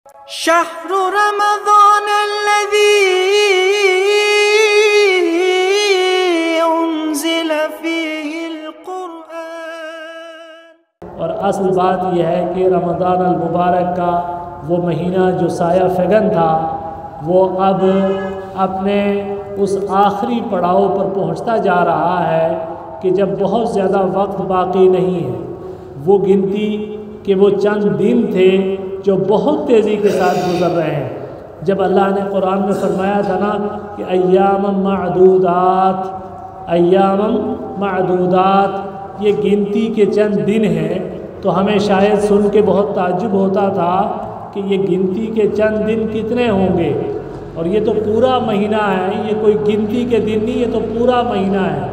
شهر رمضان الذي أنزل فيه القرآن۔ اور اصل بات یہ ہے کہ رمضان المبارک کا وہ مہینہ جو سایہ فگن تھا وہ اب اپنے اس آخری پڑاؤ پر پہنچتا جا رہا ہے کہ جب بہت زیادہ وقت باقی نہیں ہے۔ وہ گنتی کہ وہ چند دن تھے جو بہت تیزی کے ساتھ گزر رہے ہیں۔ جب اللہ نے قرآن میں فرمایا تھا نا کہ ایام معدودات یہ گنتی کے چند دن ہیں، تو ہمیں شاید سن کے بہت تعجب ہوتا تھا کہ یہ گنتی کے چند دن کتنے ہوں گے، اور یہ تو پورا مہینہ ہے، یہ کوئی گنتی کے دن نہیں، یہ تو پورا مہینہ ہے۔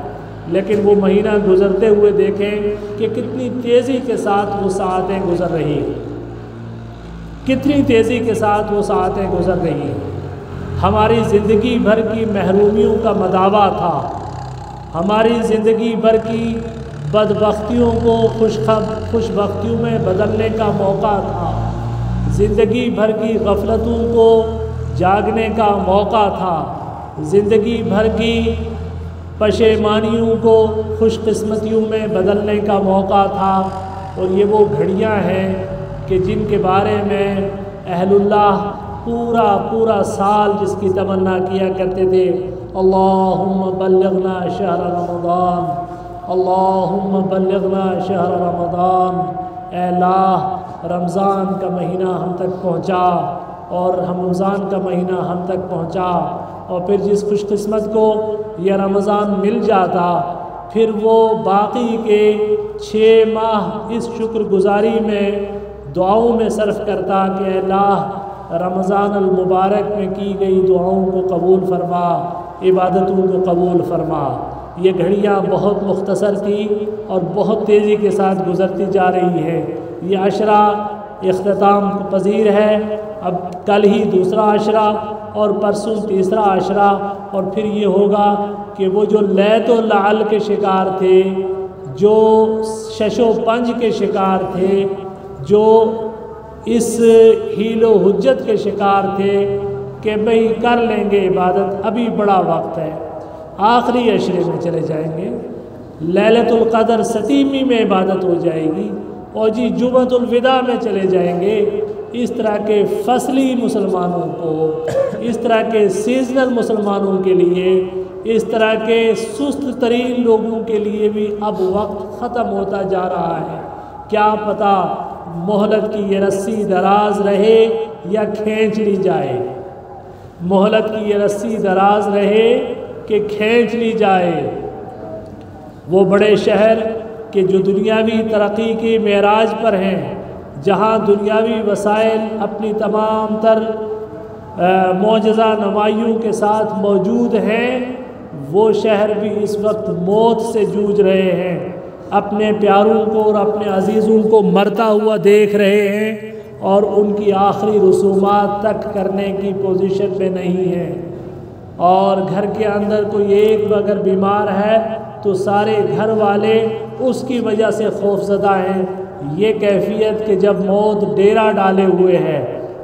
لیکن وہ مہینہ گزرتے ہوئے دیکھیں کہ کتنی تیزی کے ساتھ وہ ساعتیں گزر رہی ہیں، کتنی تیزی کے ساتھ وہ ساعتیں گزر رہی ہیں۔ ہماری زندگی بھر کی محرومیوں کا مداوع تھا، ہماری زندگی بھر کی بدبختیوں کو خوش بختیوں میں بدلنے کا موقع تھا، زندگی بھر کی غفلتوں کو جاگنے کا موقع تھا، زندگی بھر کی پشیمانیوں کو خوش قسمتیوں میں بدلنے کا موقع تھا۔ اور یہ وہ گھڑیاں ہیں کہ جن کے بارے میں اہل اللہ پورا سال جس کی تمنا کیا کرتے تھے، اللہم بلغنا شہر رمضان، اللہم بلغنا شہر رمضان، اے اللہ رمضان کا مہینہ ہم تک پہنچا، اور رمضان کا مہینہ ہم تک پہنچا۔ اور پھر جس خوش قسمت کو یہ رمضان مل جاتا، پھر وہ باقی کے 6 ماہ اس شکر گزاری میں دعاؤں میں صرف کرتا کہ اے اللہ رمضان المبارک میں کی گئی دعاؤں کو قبول فرما، عبادتوں کو قبول فرما۔ یہ گھڑیاں بہت مختصر تھی اور بہت تیزی کے ساتھ گزرتی جا رہی ہے۔ یہ عشرہ اختتام پذیر ہے، اب کل ہی دوسرا عشرہ اور پرسوں تیسرا عشرہ، اور پھر یہ ہوگا کہ وہ جو لیت و لعل کے شکار تھے، جو شش و پنج کے شکار تھے، جو اس حیل و حجت کے شکار تھے کہ بھئی کر لیں گے عبادت، ابھی بڑا وقت ہے، آخری عشرے میں چلے جائیں گے، لیلۃ القدر ستیمی میں عبادت ہو جائے گی، اور جی جمعۃ الوداع میں چلے جائیں گے۔ اس طرح کے فصلی مسلمانوں کو، اس طرح کے سیزنل مسلمانوں کے لیے، اس طرح کے سست ترین لوگوں کے لیے بھی اب وقت ختم ہوتا جا رہا ہے۔ کیا پتہ مہلت کی یہ رسی دراز رہے یا کھینچ لی جائے، مہلت کی یہ رسی دراز رہے کہ کھینچ لی جائے۔ وہ بڑے شہر کہ جو دنیاوی ترقی کی معراج پر ہیں، جہاں دنیاوی وسائل اپنی تمام تر معجزہ نمائیوں کے ساتھ موجود ہیں، وہ شہر بھی اس وقت موت سے جوجھ رہے ہیں، اپنے پیاروں کو اور اپنے عزیزوں کو مرتا ہوا دیکھ رہے ہیں، اور ان کی آخری رسومات تک کرنے کی پوزیشن پہ نہیں ہیں۔ اور گھر کے اندر کوئی ایک اگر بیمار ہے تو سارے گھر والے اس کی وجہ سے خوف زدہ ہیں۔ یہ کیفیت کہ جب موت ڈیرا ڈالے ہوئے ہے،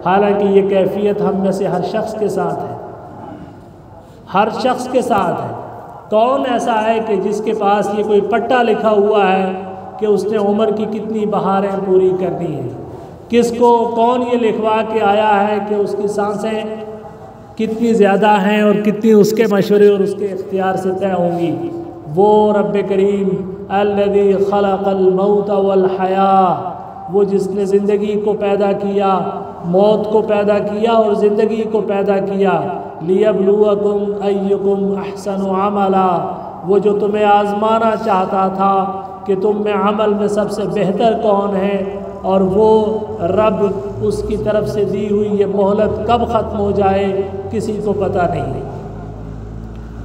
حالانکہ یہ کیفیت ہم میں سے ہر شخص کے ساتھ ہے، ہر شخص کے ساتھ ہے۔ کون ایسا ہے کہ جس کے پاس یہ کوئی پٹا لکھا ہوا ہے کہ اس نے عمر کی کتنی بہاریں پوری کرنی ہیں؟ کس کو کون یہ لکھوا کے آیا ہے کہ اس کی سانسیں کتنی زیادہ ہیں اور کتنی اس کے مشورے اور اس کے اختیار سے طے ہوں گی؟ وہ رب کریم الذی خلق الموت والحیاہ، وہ جس نے زندگی کو پیدا کیا، موت کو پیدا کیا اور زندگی کو پیدا کیا، لیبلوکم ایکم احسن عملا، وہ جو تمہیں آزمانا چاہتا تھا کہ تم میں عمل میں سب سے بہتر کون ہے، اور وہ رب اس کی طرف سے دی ہوئی یہ مہلت کب ختم ہو جائے کسی کو پتہ نہیں،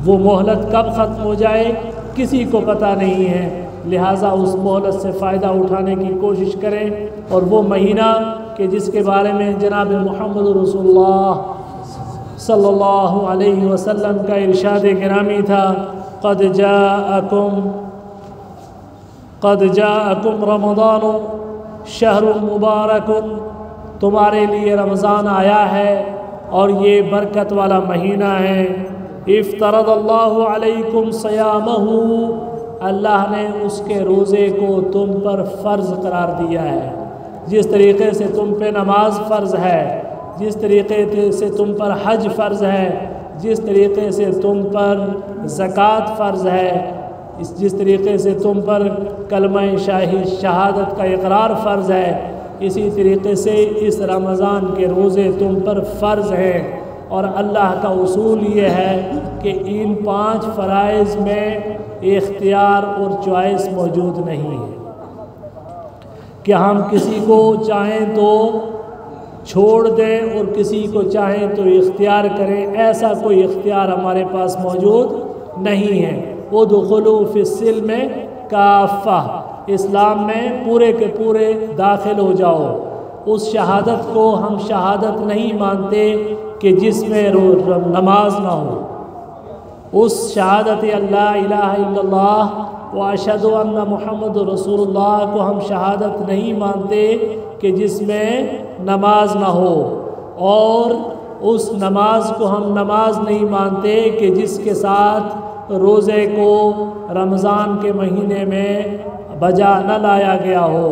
وہ مہلت کب ختم ہو جائے کسی کو پتہ نہیں ہے۔ لہٰذا اس مہلت سے فائدہ اٹھانے کی کوشش کریں، اور وہ مہینہ کہ جس کے بارے میں جناب محمد رسول اللہ صلی اللہ علیہ وسلم کا ارشاد گرامی تھا، قد جاءکم رمضان شہر مبارک تمہارے لیے رمضان آیا ہے اور یہ برکت والا مہینہ ہے۔ افترض اللہ علیکم صیامہ، اللہ نے اس کے روزے کو تم پر فرض قرار دیا ہے۔ جس طریقے سے تم پہ نماز فرض ہے، جس طریقے سے تم پر حج فرض ہے، جس طریقے سے تم پر زکوٰۃ فرض ہے، جس طریقے سے تم پر کلمہ شہادت کا اقرار فرض ہے، اسی طریقے سے اس رمضان کے روزے تم پر فرض ہیں۔ اور اللہ کا اصول یہ ہے کہ ان 5 فرائض میں اختیار اور چوائس موجود نہیں ہے کہ ہم کسی کو چاہیں تو چھوڑ دیں اور کسی کو چاہیں تو اختیار کریں، ایسا کوئی اختیار ہمارے پاس موجود نہیں ہے۔ ادخلوا فی السلم کافہ، اسلام میں پورے کے پورے داخل ہو جاؤ۔ اس شہادت کو ہم شہادت نہیں مانتے کہ جس میں نماز نہ ہو۔ اس شہادت اللہ الہ الا اللہ و اشہد ان محمد رسول اللہ کو ہم شہادت نہیں مانتے کہ جس میں نماز نہ ہو، اور اس نماز کو ہم نماز نہیں مانتے کہ جس کے ساتھ روزے کو رمضان کے مہینے میں بجا نہ لایا گیا ہو،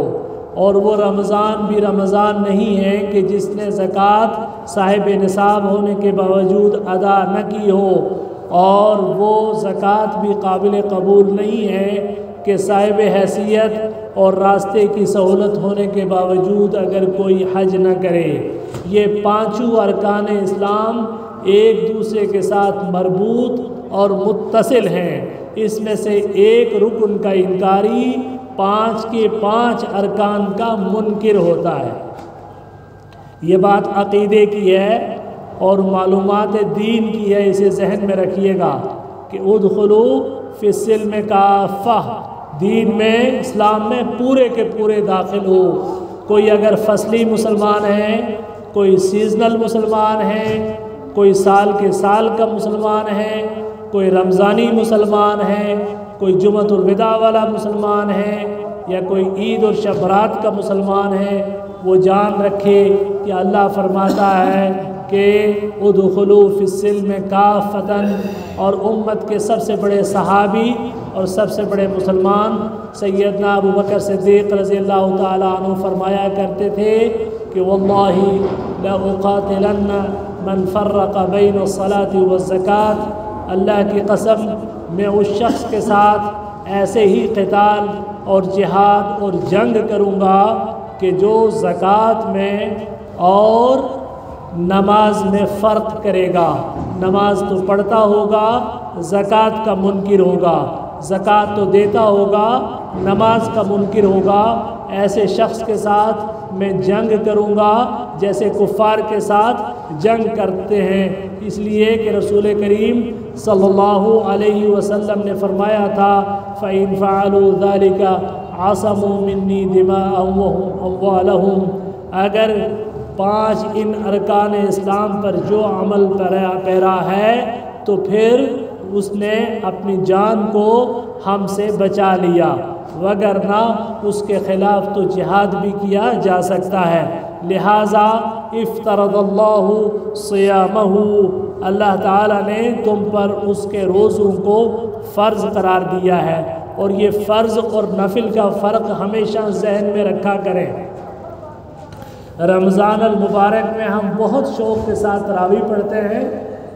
اور وہ رمضان بھی رمضان نہیں ہے کہ جس نے زکوٰۃ صاحب نصاب ہونے کے باوجود ادا نہ کی ہو، اور وہ زکوٰۃ بھی قابل قبول نہیں ہے کہ صاحب حیثیت اور راستے کی سہولت ہونے کے باوجود اگر کوئی حج نہ کرے۔ یہ 5 ارکان اسلام ایک دوسرے کے ساتھ مربوط اور متصل ہیں۔ اس میں سے ایک رکن کا انکاری 5 کے 5 ارکان کا منکر ہوتا ہے۔ یہ بات عقیدے کی ہے اور معلومات دین کی ہے، اسے ذہن میں رکھیے گا کہ ادخلوا فی السلم کافہ، دین میں اسلام میں پورے کے پورے داخل ہو۔ کوئی اگر فصلی مسلمان ہے، کوئی سیزنل مسلمان ہے، کوئی سال کے سال کا مسلمان ہے، کوئی رمضانی مسلمان ہے، کوئی جمعۃ الوداع والا مسلمان ہے، یا کوئی عید اور شب برات کا مسلمان ہے، وہ جان رکھے کہ اللہ فرماتا ہے کہ ادخلوا فی السلم کافۃ، اور امت کے سب سے بڑے صحابی اور سب سے بڑے مسلمان سیدنا ابو بکر صدیق رضی اللہ تعالیٰ عنہ فرمایا کرتے تھے کہ واللہ لأقاتلن من فرق بین الصلاۃ والزکاۃ، اللہ کی قسم میں اس شخص کے ساتھ ایسے ہی قتال اور جہاد اور جنگ کروں گا کہ جو زکوٰۃ میں اور نماز میں فرق کرے گا۔ نماز تو پڑھتا ہوگا، زکوٰۃ کا منکر ہوگا، زکوٰۃ تو دیتا ہوگا، نماز کا منکر ہوگا۔ ایسے شخص کے ساتھ میں جنگ کروں گا جیسے کفار کے ساتھ جنگ کرتے ہیں، اس لیے کہ رسول کریم صلی اللہ علیہ وسلم نے فرمایا تھا فَإِنْ فَعَلُوا ذَلِكَ عَصَمُوا مِنِّي دِمَاءَهُمْ وَأَمْوَالَهُمْ، اگر 5 ان ارکان اسلام پر جو عمل پیرا ہے تو پھر اس نے اپنی جان کو ہم سے بچا لیا، وگرنہ اس کے خلاف تو جہاد بھی کیا جا سکتا ہے۔ لہٰذا افترض اللہ صیامہ، اللہ تعالیٰ نے تم پر اس کے روزوں کو فرض قرار دیا ہے، اور یہ فرض اور نفل کا فرق ہمیشہ ذہن میں رکھا کریں۔ رمضان المبارک میں ہم بہت شوق کے ساتھ تراویح پڑھتے ہیں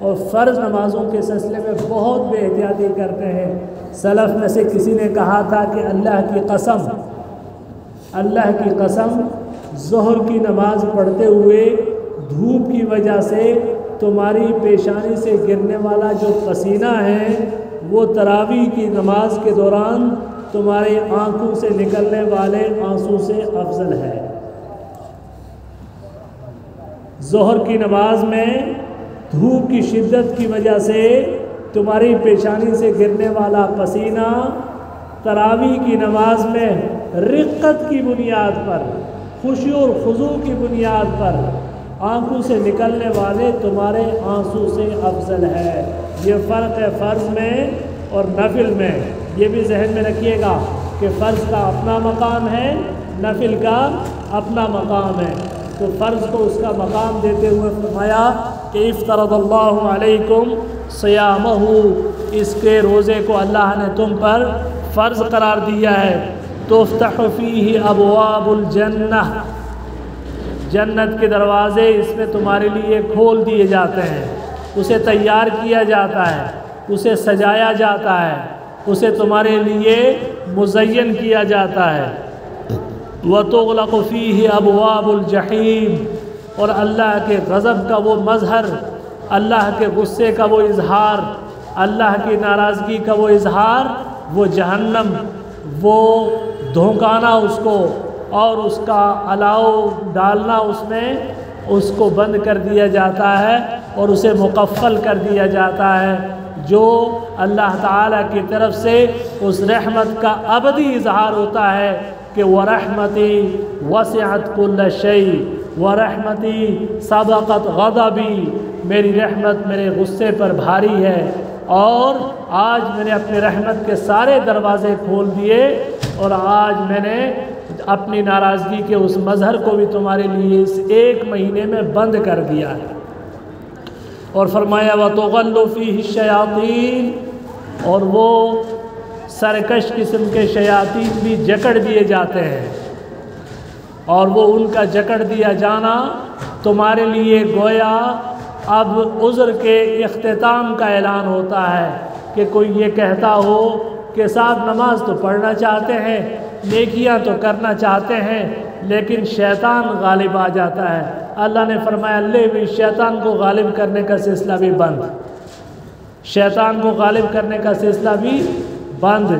اور فرض نمازوں کے سلسلے میں بہت بے احتیاطی کرتے ہیں۔ سلف میں سے کسی نے کہا تھا کہ اللہ کی قسم ظہر کی نماز پڑھتے ہوئے دھوپ کی وجہ سے تمہاری پیشانی سے گرنے والا جو پسینہ ہے وہ تراویح کی نماز کے دوران تمہاری آنکھوں سے نکلنے والے آنسو سے افضل ہے۔ ظہر کی نماز میں دھوپ کی شدت کی وجہ سے تمہاری پیشانی سے گرنے والا پسینہ تراویح کی نماز میں رقت کی بنیاد پر، خوشی اور خضوع کی بنیاد پر آنکھوں سے نکلنے والے تمہارے آنسو سے افضل ہے۔ یہ فرق ہے فرض میں اور نفل میں، یہ بھی ذہن میں رکھیے گا کہ فرض کا اپنا مقام ہے، نفل کا اپنا مقام ہے۔ تو فرض کو اس کا مقام دیتے ہوئے فرمایا کہ افترض اللہ علیکم صیامہ، اس کے روزے کو اللہ نے تم پر فرض قرار دیا ہے۔ تفتح فیہ ابواب الجنہ، جنت کے دروازے اس میں تمہارے لیے کھول دیے جاتے ہیں، اسے تیار کیا جاتا ہے، اسے سجایا جاتا ہے، اسے تمہارے لیے مزین کیا جاتا ہے۔ وَتُغْلَقُ فِيهِ أَبْوَابُ الْجَحِيمِ، اور اللہ کے غضب کا وہ مظہر، اللہ کے غصے کا وہ اظہار، اللہ کی ناراضگی کا وہ اظہار، وہ جہنم، وہ دھونکانا اس کو اور اس کا الاؤ ڈالنا اس میں، اس کو بند کر دیا جاتا ہے اور اسے مقفل کر دیا جاتا ہے، جو اللہ تعالیٰ کی طرف سے اس رحمت کا ابدی اظہار ہوتا ہے کہ وَرَحْمَتِي وَسِعَتْ كُلَّ شَيْءٍ وَرَحْمَتِي سَبَقَتْ غَضَبِي، میری رحمت میرے غصے پر بھاری ہے، اور آج میں نے اپنے رحمت کے سارے دروازے کھول دیے، اور آج میں نے اپنی ناراضگی کے اس مظہر کو بھی تمہارے لیے اس ایک مہینے میں بند کر دیا ہے۔ اور فرمایا وَتُغَلُّ فِيهِ الشَّيَاطِينَ، اور وہ سرکش قسم کے شیاطین بھی جکڑ دیے جاتے ہیں، اور وہ ان کا جکڑ دیا جانا تمہارے لیے گویا اب عذر کے اختتام کا اعلان ہوتا ہے کہ کوئی یہ کہتا ہو کہ صاحب نماز تو پڑھنا چاہتے ہیں، نیکیاں تو کرنا چاہتے ہیں، لیکن شیطان غالب آ جاتا ہے۔ اللہ نے فرمایا اللہ بھی شیطان کو غالب کرنے کا سلسلہ بھی بند، شیطان کو غالب کرنے کا سلسلہ بھی بند۔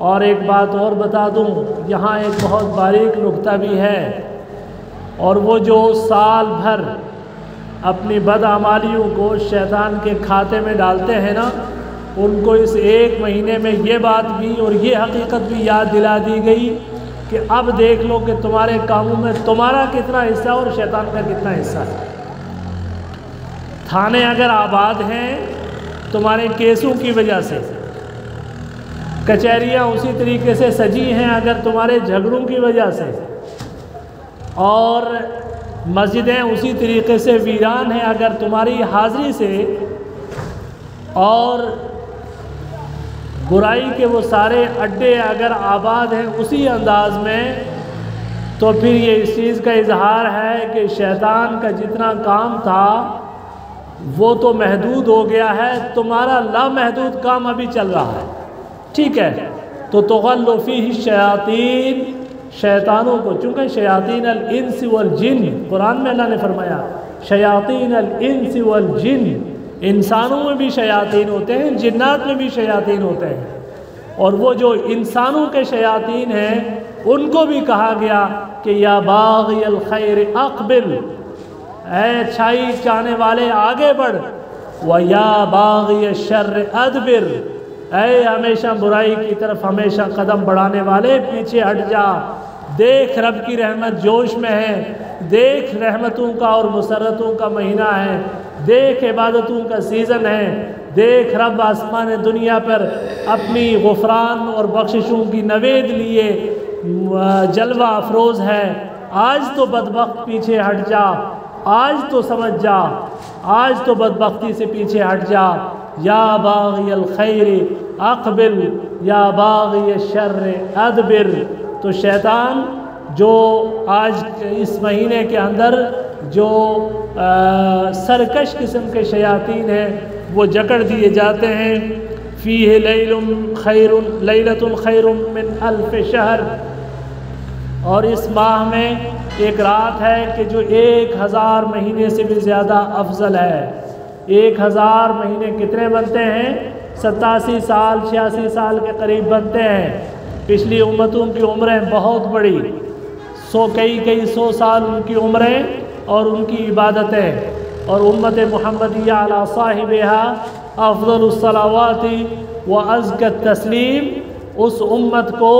اور ایک بات اور بتا دوں، یہاں ایک بہت باریک نکتہ بھی ہے، اور وہ جو سال بھر اپنی بدعمالیوں کو شیطان کے کھاتے میں ڈالتے ہیں نا، ان کو اس ایک مہینے میں یہ بات بھی اور یہ حقیقت بھی یاد دلا دی گئی کہ اب دیکھ لو کہ تمہارے کاموں میں تمہارا کتنا حصہ اور شیطان کا کتنا حصہ ہے۔ تھانے اگر آباد ہیں تمہارے کیسوں کی وجہ سے، کچہریاں اسی طریقے سے سجی ہیں اگر تمہارے جھگڑوں کی وجہ سے، اور مسجدیں اسی طریقے سے ویران ہیں اگر تمہاری حاضری سے، اور برائی کے وہ سارے اڈے اگر آباد ہیں اسی انداز میں، تو پھر یہ اس چیز کا اظہار ہے کہ شیطان کا جتنا کام تھا وہ تو محدود ہو گیا ہے، تمہارا لامحدود کام ابھی چل رہا ہے، ٹھیک ہے؟ تو تغل فیہ الشیاطین، شیطانوں کو، چونکہ شیاطین الانس والجن، قرآن میں اللہ نے فرمایا شیاطین الانس والجن، انسانوں میں بھی شیاطین ہوتے ہیں، جنات میں بھی شیاطین ہوتے ہیں، اور وہ جو انسانوں کے شیاطین ہیں ان کو بھی کہا گیا کہ یا باغی الخیر اقبل، اے اچھائی چاہنے والے آگے بڑھ، وَيَا بَاغِيَ الشَّرِّ أَدْبِرْ، اے ہمیشہ برائی کی طرف ہمیشہ قدم بڑھانے والے پیچھے ہٹ جا، دیکھ رب کی رحمت جوش میں ہے، دیکھ رحمتوں کا اور مسرتوں کا مہینہ ہے، دیکھ عبادتوں کا سیزن ہے، دیکھ رب آسمان دنیا پر اپنی غفران اور بخششوں کی نوید لیے جلوہ افروز ہے، آج تو بدبخت پیچھے ہٹ جا، آج تو سمجھ جا، آج تو بدبختی سے پیچھے ہٹ جا، یا باغی الخیر اقبل یا باغی الشر ادبر۔ تو شیطان جو آج اس مہینے کے اندر جو سرکش قسم کے شیاطین ہیں وہ جکڑ دیے جاتے ہیں۔ فیہ لیلۃ خیر من الف شہر، اور اس ماہ میں ایک رات ہے کہ جو 1000 مہینے سے بھی زیادہ افضل ہے۔ 1000 مہینے کتنے بنتے ہیں؟ 87 سال 86 سال کے قریب بنتے ہیں۔ پچھلی امتوں کی عمریں بہت بڑی، کئی 100 سال ان کی عمریں اور ان کی عبادتیں، اور امت محمدیہ علی صاحبہا افضل الصلوات وازکی التسلیم، اس امت کو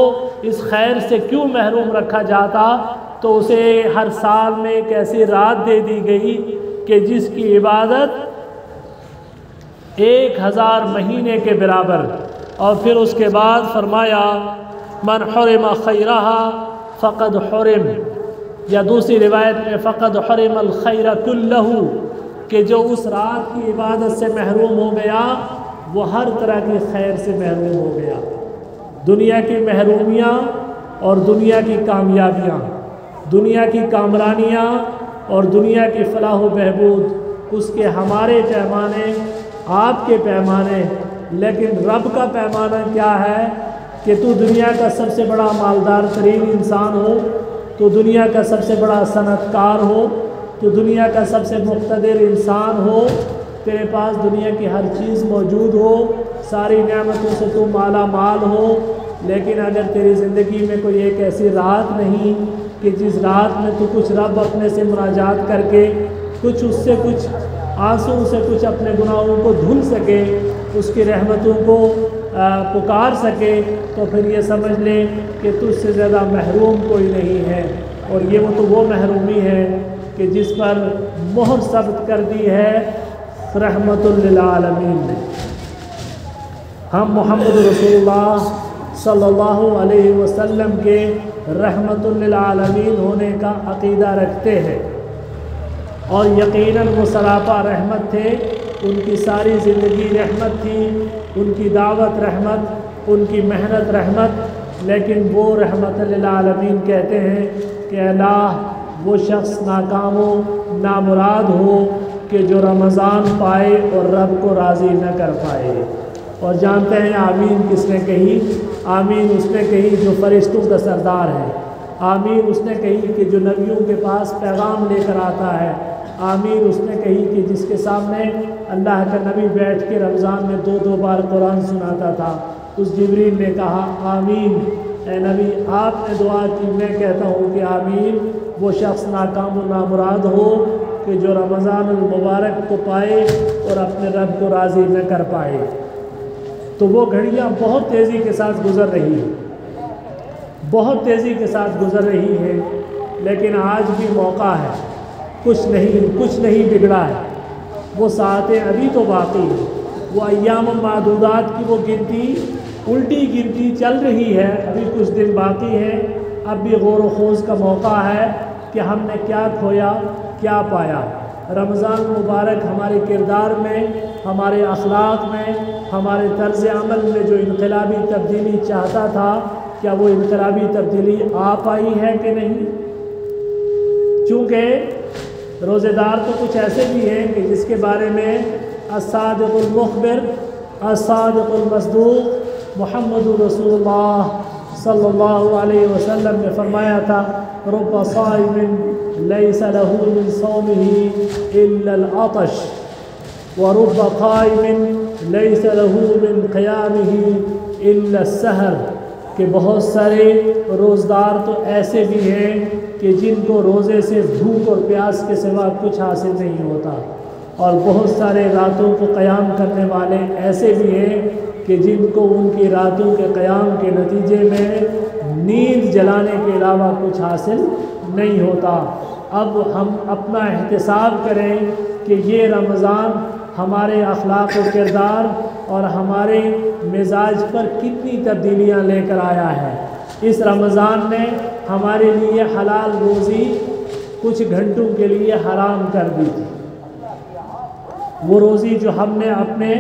اس خیر سے کیوں محروم رکھا جاتا؟ تو اسے ہر سال میں ایک ایسی رات دے دی گئی کہ جس کی عبادت 1000 مہینے کے برابر، اور پھر اس کے بعد فرمایا من حرم خیرہا فقد حرم، یا دوسری روایت میں فقد حرم الخیر کلہ، کہ جو اس رات کی عبادت سے محروم ہو گیا وہ ہر طرح کی خیر سے محروم ہو گیا۔ دنیا کی محرومیاں اور دنیا کی کامیابیاں، دنیا کی کامرانیاں اور دنیا کی فلاح و بہبود، اس کے ہمارے پیمانے، آپ کے پیمانے، لیکن رب کا پیمانہ کیا ہے کہ تو دنیا کا سب سے بڑا مالدار ترین انسان ہو، تو دنیا کا سب سے بڑا صنعت کار ہو، تو دنیا کا سب سے مقتدر انسان ہو، تیرے پاس دنیا کی ہر چیز موجود ہو، ساری نعمتوں سے تو مالا مال ہو، لیکن اگر تیری زندگی میں کوئی ایک ایسی رات نہیں کہ جس رات میں تو کچھ رب اپنے سے مناجات کر کے کچھ اس سے کچھ آنسوں سے کچھ اپنے گناہوں کو دھل سکے، اس کی رحمتوں کو پکار سکے، تو پھر یہ سمجھ لیں کہ تجھ سے زیادہ محروم کوئی نہیں ہے۔ اور یہ وہ محرومی ہے کہ جس پر مہر ثبت کر دی ہے رحمت للعالمین نے۔ ہم محمد رسول اللہ صلی اللہ علیہ وسلم کے رحمت للعالمین ہونے کا عقیدہ رکھتے ہیں، اور یقیناً وہ سراپا رحمت تھے، ان کی ساری زندگی رحمت تھی، ان کی دعوت رحمت، ان کی محنت رحمت، لیکن وہ رحمت للعالمین کہتے ہیں کہ اللہ وہ شخص ناکام و نامراد ہو کہ جو رمضان پائے اور رب کو راضی نہ کر پائے۔ اور جانتے ہیں آمین کس نے کہی؟ آمین اس نے کہی جو فرشتوں کا سردار ہے، آمین اس نے کہی کہ جو نبیوں کے پاس پیغام لے کر آتا ہے، آمین اس نے کہی کہ جس کے سامنے اللہ کا نبی بیٹھ کے رمضان میں 2 بار قرآن سناتا تھا۔ اس جبریل نے کہا آمین، اے نبی آپ نے دعا کی، میں کہتا ہوں کہ آمین وہ شخص ناکام و نامراد ہو کہ جو رمضان المبارک کو پائے اور اپنے رب کو راضی نہ کر پائے۔ تو وہ گھڑیاں بہت تیزی کے ساتھ گزر رہی ہیں، بہت تیزی کے ساتھ گزر رہی ہے، لیکن آج بھی موقع ہے، کچھ نہیں بگڑا ہے، وہ ساعتیں ابھی تو باقی ہیں، وہ ایام معدودات کی وہ گنتی، الٹی گنتی چل رہی ہے، ابھی کچھ دن باقی ہیں، اب بھی غور و خوض کا موقع ہے کہ ہم نے کیا کھویا کیا پایا۔ رمضان مبارک ہمارے کردار میں، ہمارے اخلاق میں، ہمارے طرز عمل میں جو انقلابی تبدیلی چاہتا تھا، کیا وہ انقلابی تبدیلی آ پائی ہے کہ نہیں؟ چونکہ روزے دار تو کچھ ایسے بھی ہیں کہ جس کے بارے میں الصادق المخبر، الصادق المصدوق محمد رسول اللہ صلی اللہ علیہ وسلم نے فرمایا تھا رب صائم لیس له من صومه الا العطش ورب قائم لیس له من قیامه الا السحر، کہ بہت سارے روزدار تو ایسے بھی ہیں کہ جن کو روزے سے بھوک اور پیاس کے سوا کچھ حاصل نہیں ہوتا، اور بہت سارے راتوں کو قیام کرنے والے ایسے بھی ہیں کہ جن کو ان کی راتوں کے قیام کے نتیجے میں نیند جلانے کے علاوہ کچھ حاصل نہیں ہوتا۔ اب ہم اپنا احتساب کریں کہ یہ رمضان ہمارے اخلاق و کردار اور ہمارے مزاج پر کتنی تبدیلیاں لے کر آیا ہے۔ اس رمضان نے ہمارے لیے حلال روزی کچھ گھنٹوں کے لیے حرام کر دی تھی، وہ روزی جو ہم نے اپنے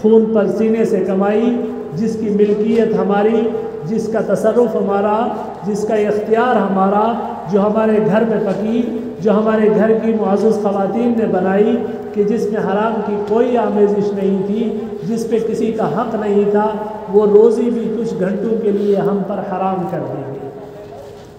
خون پسینے سے کمائی، جس کی ملکیت ہماری، جس کا تصرف ہمارا، جس کا اختیار ہمارا، جو ہمارے گھر میں پکی، جو ہمارے گھر کی معزز خواتین نے بنائی، کہ جس میں حرام کی کوئی آمیزش نہیں تھی، جس پہ کسی کا حق نہیں تھا، وہ روزی بھی کچھ گھنٹوں کے لیے ہم پر حرام کر دی گئی۔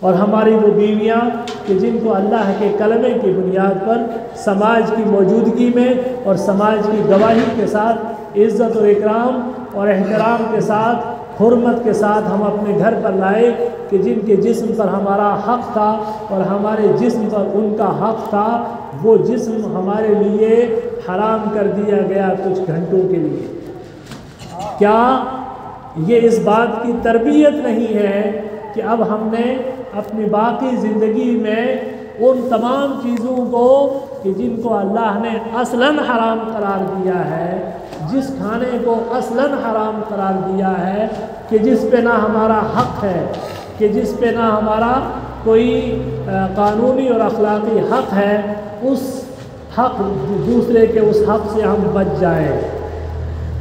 اور ہماری وہ بیویاں کہ جن کو اللہ کے کلمے کی بنیاد پر سماج کی موجودگی میں اور سماج کی گواہی کے ساتھ عزت اور اکرام اور احترام کے ساتھ، حرمت کے ساتھ ہم اپنے گھر پر لائے، کہ جن کے جسم پر ہمارا حق تھا اور ہمارے جسم پر ان کا حق تھا، وہ جسم ہمارے لیے حرام کر دیا گیا کچھ گھنٹوں کے لیے۔ کیا یہ اس بات کی تربیت نہیں ہے کہ اب ہم نے اپنی باقی زندگی میں ان تمام چیزوں کو کہ جن کو اللہ نے اصلاً حرام قرار دیا ہے، جس کھانے کو اصلاً حرام قرار دیا ہے، کہ جس پہ نہ ہمارا حق ہے، کہ جس پہ نہ ہمارا کوئی قانونی اور اخلاقی حق ہے، اس حق دوسرے کے اس حق سے ہم بچ جائیں،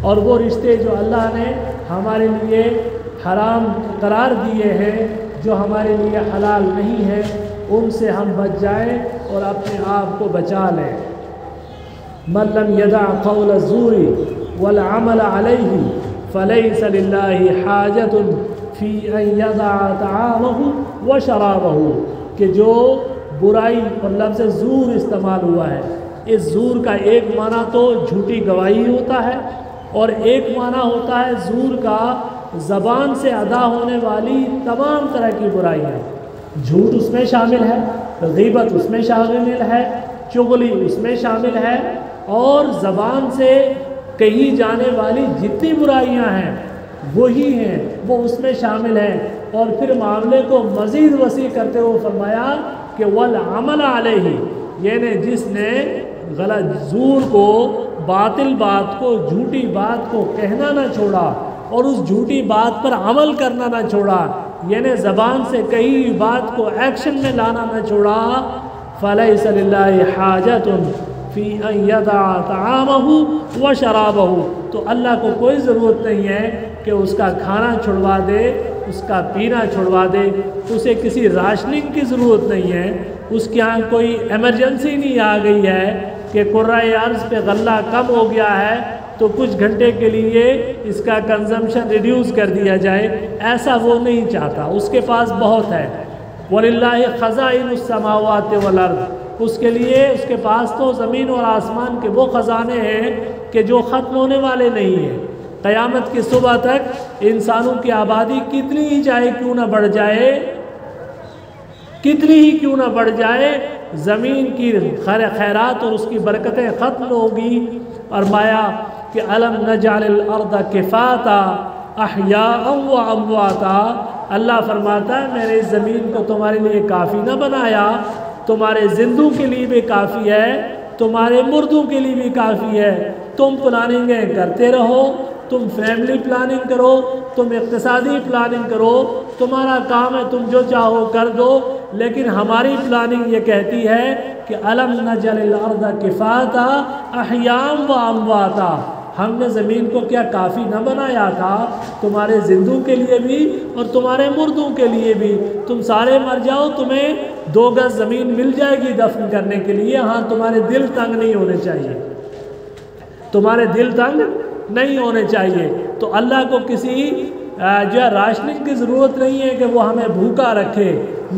اور وہ رشتے جو اللہ نے ہمارے لیے حرام قرار دیے ہیں، جو ہمارے لیے حلال نہیں ہیں، ان سے ہم بچ جائیں اور اپنے آپ کو بچا لیں۔ من لم يدع قول الزور والعمل عليه فليس لله حاجة في أن يدع طعامه وشرابه، کہ جو برائی اور لفظ زور استعمال ہوا ہے، اس زور کا ایک معنی تو جھوٹی گواہی ہوتا ہے، اور ایک معنی ہوتا ہے زور کا زبان سے ادا ہونے والی تمام طرح کی برائیاں۔ جھوٹ اس میں شامل ہے، غیبت اس میں شامل ہے، چغلی اس میں شامل ہے، اور زبان سے کہی جانے والی جتنی برائیاں ہیں وہی ہیں، وہ اس میں شامل ہیں۔ اور پھر معاملے کو مزید وسیع کرتے ہوئے فرمایا کہ والعمل علیہ، یعنی جس نے غلط زور کو، باطل بات کو، جھوٹی بات کو کہنا نہ چھوڑا اور اس جھوٹی بات پر عمل کرنا نہ چھوڑا، یعنی زبان سے کہی بات کو ایکشن میں لانا نہ چھوڑا، فَلَيْسَ لِلَّهِ حَاجَةٌ فِي أَن يَدَعَ طَعَامَهُ وَشَرَابَهُ، تو اللہ کو کوئی ضرورت نہیں ہے کہ اس کا کھانا چھڑوا دے، اس کا پینا چھڑوا دے، اسے کسی راشننگ کی ضرورت نہیں ہے، اس کے یہاں کوئی ایمرجنسی نہیں آ گئی ہے کہ قرۂ ارض پہ غلہ کم ہو گیا ہے تو کچھ گھنٹے کے لیے اس کا کنزمپشن ریڈیوس کر دیا جائے، ایسا وہ نہیں چاہتا، اس کے پاس بہت ہے۔ وَلِلَّهِ خَزَائِنُ السَّمَاوَاتِ وَالْأَرْضِ، اس کے لیے، اس کے پاس تو زمین اور آسمان کے وہ خزانے ہیں کہ جو ختم ہونے والے نہیں ہیں۔ قیامت کی صبح تک انسانوں کی آبادی کتنی ہی چاہے کیوں نہ بڑھ جائے، کتنی ہی کیوں نہ بڑھ جائے، زمین کی خیرات اور اس کی برکتیں ختم ہوگی۔ فرمایا کہ أَلَمْ نَجْعَلِ الْأَرْضَ كِفَاتًا أَحْيَاءً وَأَمْوَاتًا، اللہ فرماتا ہے میں نے اس زمین کو تمہارے لیے کافی نہ بنایا، تمہارے زندوں کے لیے بھی کافی ہے، تمہارے مردوں کے لیے بھی کافی ہے، تم پلاننگیں کرتے رہو، تم فیملی پلاننگ کرو، تم اقتصادی پلاننگ کرو، تمہارا کام ہے تم جو چاہو کر دو، لیکن ہماری پلاننگ یہ کہتی ہے کہ أَلَمْ نَجْعَلِ الْأَرْضَ كِفَاتًا أَحْيَاءً وَأَمْوَاتًا، ہم نے زمین کو کیا کافی نہ بنایا تھا تمہارے زندوں کے لیے بھی اور تمہارے مردوں کے لیے بھی؟ تم سارے مر جاؤ، تمہیں 2 گز زمین مل جائے گی دفن کرنے کے لیے، ہاں تمہارے دل تنگ نہیں ہونے چاہیے، تمہارے دل تنگ نہیں ہونے چاہیے۔ تو اللہ کو کسی جو ہے راشننگ کی ضرورت نہیں ہے کہ وہ ہمیں بھوکا رکھے،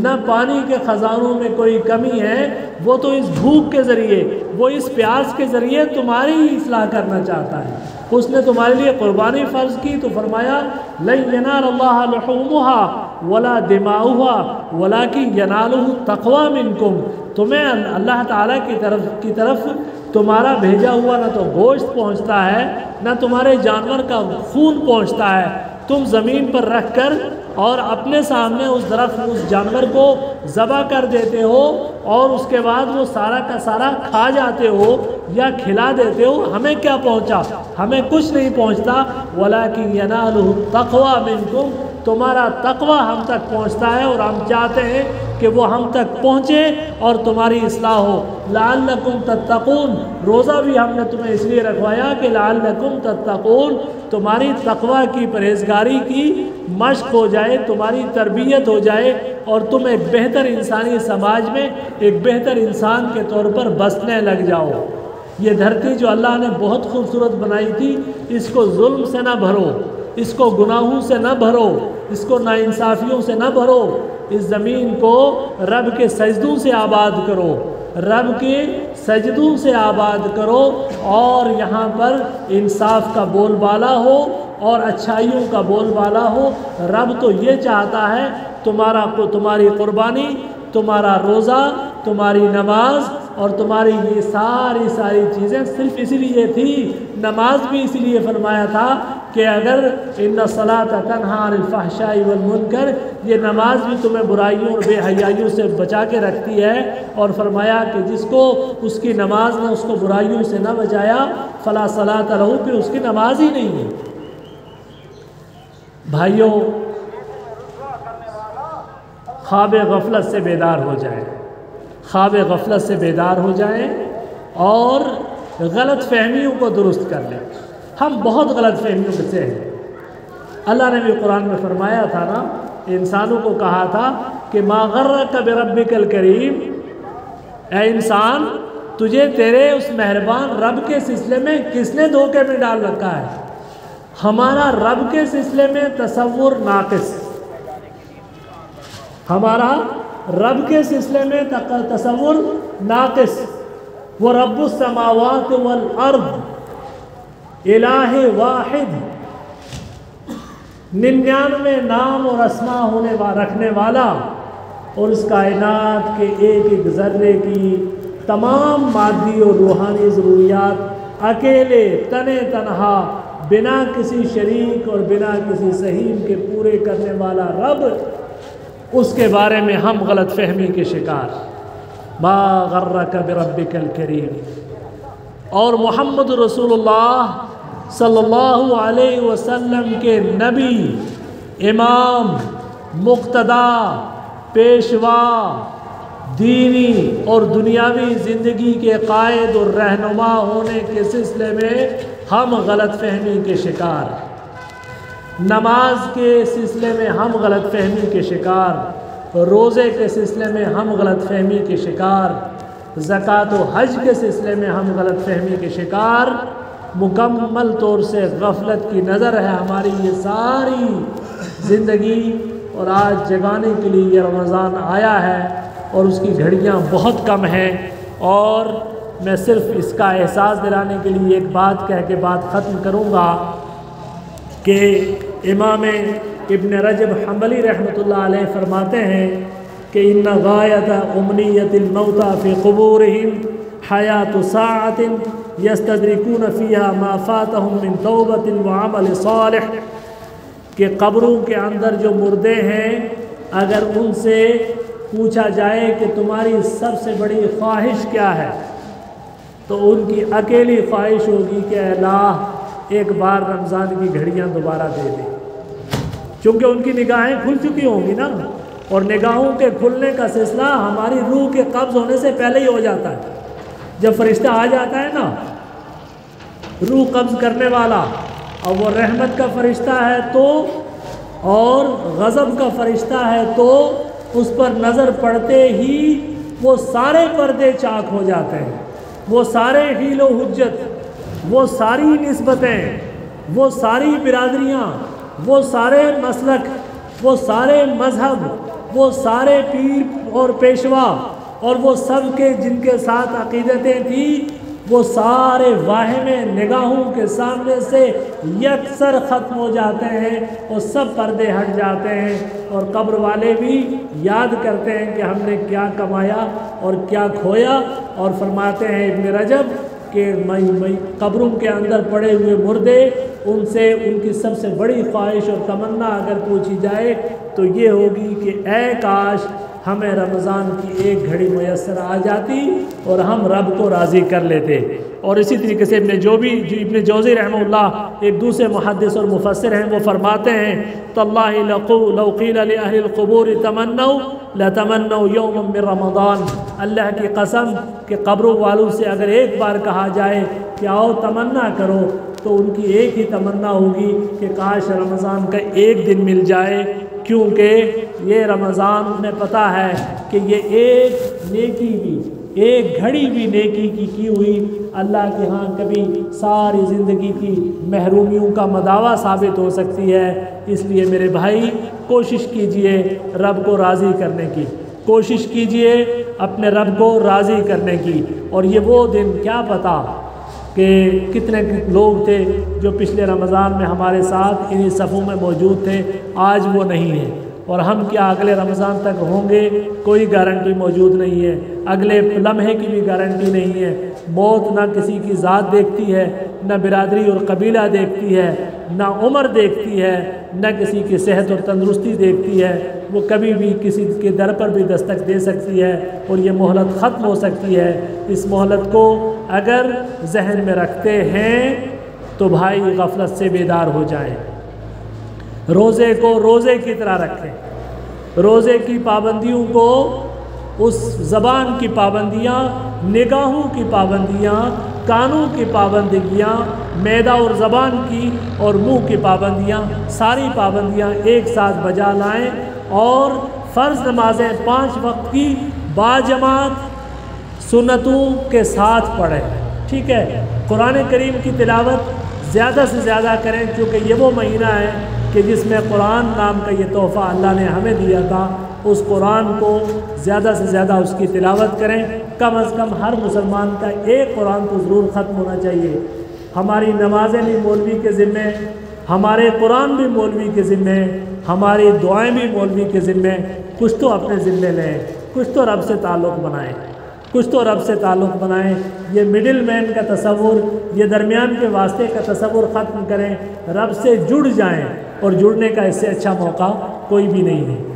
نہ پانی کے خزانوں میں کوئی کمی ہے، وہ تو اس بھوک کے ذریعے، وہ اس پیاس کے ذریعے تمہاری ہی اصلاح کرنا چاہتا ہے۔ اس نے تمہارے لیے قربانی فرض کی تو فرمایا لَن يَنَالَ اللَّهَ لُحُومُهَا وَلَا دِمَاؤُهَا وَلَكِنْ يَنَالُهُ التَّقْوَىٰ مِنْكُمْ، تمہیں اللہ تعالیٰ کی طرف تمہارا بھیجا ہوا نہ تو گوشت پہنچتا ہے، نہ تمہارے جانور کا خون پہنچتا ہے، تم زمین پر رکھ کر اور اپنے سامنے اس درخت اس جانور کو ذبح کر دیتے ہو اور اس کے بعد وہ سارا کا سارا کھا جاتے ہو یا کھلا دیتے ہو، ہمیں کیا پہنچا؟ ہمیں کچھ نہیں پہنچتا۔ وَلَكِنْ يَنَالُهُ التَّقْوَىٰ مِنْكُمْ، تمہارا تقوی ہم تک پہنچتا ہے اور ہم چاہتے ہیں کہ وہ ہم تک پہنچے اور تمہاری اصلاح ہو۔ لَعَلَّكُمْ تَتَّقُونَ، روزہ بھی ہم نے تمہیں اس لیے رکھوایا کہ لَعَلَّكُمْ تَتَّقُونَ، تمہاری تقوی کی، پرہیزگاری کی مشق ہو جائے، تمہاری تربیت ہو جائے اور تم ایک بہتر انسانی سماج میں ایک بہتر انسان کے طور پر بسنے لگ جاؤ۔ یہ دھرتی جو اللہ نے بہت خوبصورت بنائی تھی، اس کو ظلم سے نہ بھرو، اس کو گناہوں سے نہ بھرو، اس کو ناانصافیوں سے نہ بھرو، اس زمین کو رب کے سجدوں سے آباد کرو، رب کے سجدوں سے آباد کرو، اور یہاں پر انصاف کا بول بالا ہو اور اچھائیوں کا بول بالا ہو۔ رب تو یہ چاہتا ہے تمہاری قربانی، تمہارا روزہ، تمہاری نماز اور تمہاری یہ ساری چیزیں صرف اسی لیے تھی۔ نماز بھی اسی لیے فرمایا تھا کہ اگر ان الصلاۃ تنہی عن الفحشاء والمنکر، یہ نماز بھی تمہیں برائیوں اور بے حیائیوں سے بچا کے رکھتی ہے، اور فرمایا کہ جس کو اس کی نماز نے اس کو برائیوں سے نہ بچایا فلا صلاۃ لہ، پھر اس کی نماز ہی نہیں ہے۔ بھائیوں، خواب غفلت سے بیدار ہو جائیں، خواب غفلت سے بیدار ہو جائیں اور غلط فہمیوں کو درست کر لیں۔ ہم بہت غلط فہمیوں سے ہیں۔ اللہ نے بھی قرآن میں فرمایا تھا نا، انسانوں کو کہا تھا کہ ما غرک بربک الکریم، اے انسان تجھے تیرے اس مہربان رب کے سلسلے میں کس نے دھوکے میں ڈال رکھا ہے؟ ہمارا رب کے سلسلے میں تصور ناقص، ہمارا رب کے سلسلے میں تصور ناقص۔ وہ رب السماوات والارض، الہ واحد، 99 نام اور اسماء رکھنے والا، اور اس کائنات کے ایک ایک ذرے کی تمام مادی اور روحانی ضروریات اکیلے تنے تنہا بنا کسی شریک اور بنا کسی سہیم کے پورے کرنے والا رب، اس کے بارے میں ہم غلط فہمی کے شکار۔ ما غرک بربک الکریم۔ اور محمد رسول اللہ صلی اللہ علیہ وسلم کے نبی، امام، مقتدا، پیشوا، دینی اور دنیاوی زندگی کے قائد اور رہنما ہونے کے سلسلے میں ہم غلط فہمی کے شکار، نماز کے سلسلے میں ہم غلط فہمی کے شکار، روزے کے سلسلے میں ہم غلط فہمی کے شکار، زکوٰۃ و حج کے سلسلے میں ہم غلط فہمی کے شکار۔ مکمل طور سے غفلت کی نظر ہے ہماری یہ ساری زندگی، اور آج جگانے کے لیے یہ رمضان آیا ہے اور اس کی گھڑیاں بہت کم ہیں۔ اور میں صرف اس کا احساس دلانے کے لیے ایک بات کہہ کے بات ختم کروں گا کہ امام ابن رجب حنبلی رحمۃ اللہ علیہ فرماتے ہیں کہ ان غایت امنیت الموتى فی قبورہم حیات ساعۃ یستدرکون فیہا ما فاتہم من توبۃ وعمل صالح، کہ قبروں کے اندر جو مردے ہیں اگر ان سے پوچھا جائے کہ تمہاری سب سے بڑی خواہش کیا ہے، تو ان کی اکیلی خواہش ہوگی کہ اے اللہ ایک بار رمضان کی گھڑیاں دوبارہ دے دیں، چونکہ ان کی نگاہیں کھل چکی ہوں گی نا، اور نگاہوں کے کھلنے کا سلسلہ ہماری روح کے قبض ہونے سے پہلے ہی ہو جاتا ہے۔ جب فرشتہ آ جاتا ہے نا روح قبض کرنے والا، اور وہ رحمت کا فرشتہ ہے تو اور غضب کا فرشتہ ہے تو اس پر نظر پڑتے ہی وہ سارے پردے چاک ہو جاتے ہیں، وہ سارے حیل و حجت، وہ ساری نسبتیں، وہ ساری برادریاں، وہ سارے مسلک، وہ سارے مذہب، وہ سارے پیر اور پیشوا، اور وہ سب کے جن کے ساتھ عقیدتیں تھیں، وہ سارے واہمے نگاہوں کے سامنے سے یکسر ختم ہو جاتے ہیں، اور سب پردے ہٹ جاتے ہیں، اور قبر والے بھی یاد کرتے ہیں کہ ہم نے کیا کمایا اور کیا کھویا۔ اور فرماتے ہیں ابن رجب کہ قبروں کے اندر پڑے ہوئے مردے، ان سے ان کی سب سے بڑی خواہش اور تمنا اگر پوچھی جائے تو یہ ہوگی کہ اے کاش ہمیں رمضان کی ایک گھڑی میسر آ جاتی اور ہم رب کو راضی کر لیتے۔ اور اسی طریقے سے ابن جوزی رحمہ اللہ ایک دوسرے محدث اور مفسر ہیں، وہ فرماتے ہیں تاللہ لو قیل لأہل القبور تمنوا لتمنوا یوما من رمضان، اللہ کی قسم کہ قبروں والوں سے اگر ایک بار کہا جائے کہ آؤ تمنا کرو تو ان کی ایک ہی تمنا ہوگی کہ کاش رمضان کا ایک دن مل جائے، کیونکہ یہ رمضان انہیں پتہ ہے کہ یہ ایک نیکی بھی، ایک گھڑی بھی نیکی کی ہوئی اللہ کے ہاں کبھی ساری زندگی کی محرومیوں کا مداوع ثابت ہو سکتی ہے۔ اس لیے میرے بھائی کوشش کیجئے رب کو راضی کرنے کی، کوشش کیجئے اپنے رب کو راضی کرنے کی۔ اور یہ وہ دن کیا پتہ کہ کتنے لوگ تھے جو پچھلے رمضان میں ہمارے ساتھ انہی صفوں میں موجود تھے، آج وہ نہیں ہیں، اور ہم کیا اگلے رمضان تک ہوں گے کوئی گارنٹی موجود نہیں ہے، اگلے لمحے کی بھی گارنٹی نہیں ہے۔ موت نہ کسی کی ذات دیکھتی ہے، نہ برادری اور قبیلہ دیکھتی ہے، نہ عمر دیکھتی ہے، نہ کسی کی صحت اور تندرستی دیکھتی ہے، وہ کبھی بھی کسی کے در پر بھی دستک دے سکتی ہے، اور یہ مہلت ختم ہو سکتی ہے۔ اس مہلت کو اگر ذہن میں رکھتے ہیں تو بھائی غفلت سے بیدار ہو جائیں، روزے کو روزے کی طرح رکھیں، روزے کی پابندیوں کو، اس زبان کی پابندیاں، نگاہوں کی پابندیاں، کانوں کی پابندیاں، معدہ اور زبان کی اور منہ کی پابندیاں، ساری پابندیاں ایک ساتھ بجا لائیں اور فرض نمازیں 5 وقت کی باجماعت سنتوں کے ساتھ پڑھیں، ٹھیک ہے۔ قرآن کریم کی تلاوت زیادہ سے زیادہ کریں، کیونکہ یہ وہ مہینہ ہے کہ جس میں قرآن نام کا یہ تحفہ اللہ نے ہمیں دیا تھا۔ اس قرآن کو زیادہ سے زیادہ اس کی تلاوت کریں، کم از کم ہر مسلمان کا ایک قرآن تو ضرور ختم ہونا چاہیے۔ ہماری نمازیں بھی مولوی کے ذمے، ہمارے قرآن بھی مولوی کے ذمے، ہماری دعائیں بھی مولوی کے ذمے۔ کچھ تو اپنے ذمے لیں، کچھ تو رب سے تعلق بنائیں، کچھ تو رب سے تعلق بنائیں۔ یہ مڈل مین کا تصور، یہ درمیان کے واسطے کا تصور ختم کریں، رب سے جڑ جائیں، اور جڑنے کا اس سے اچھا موقع کوئی بھی نہیں ہے۔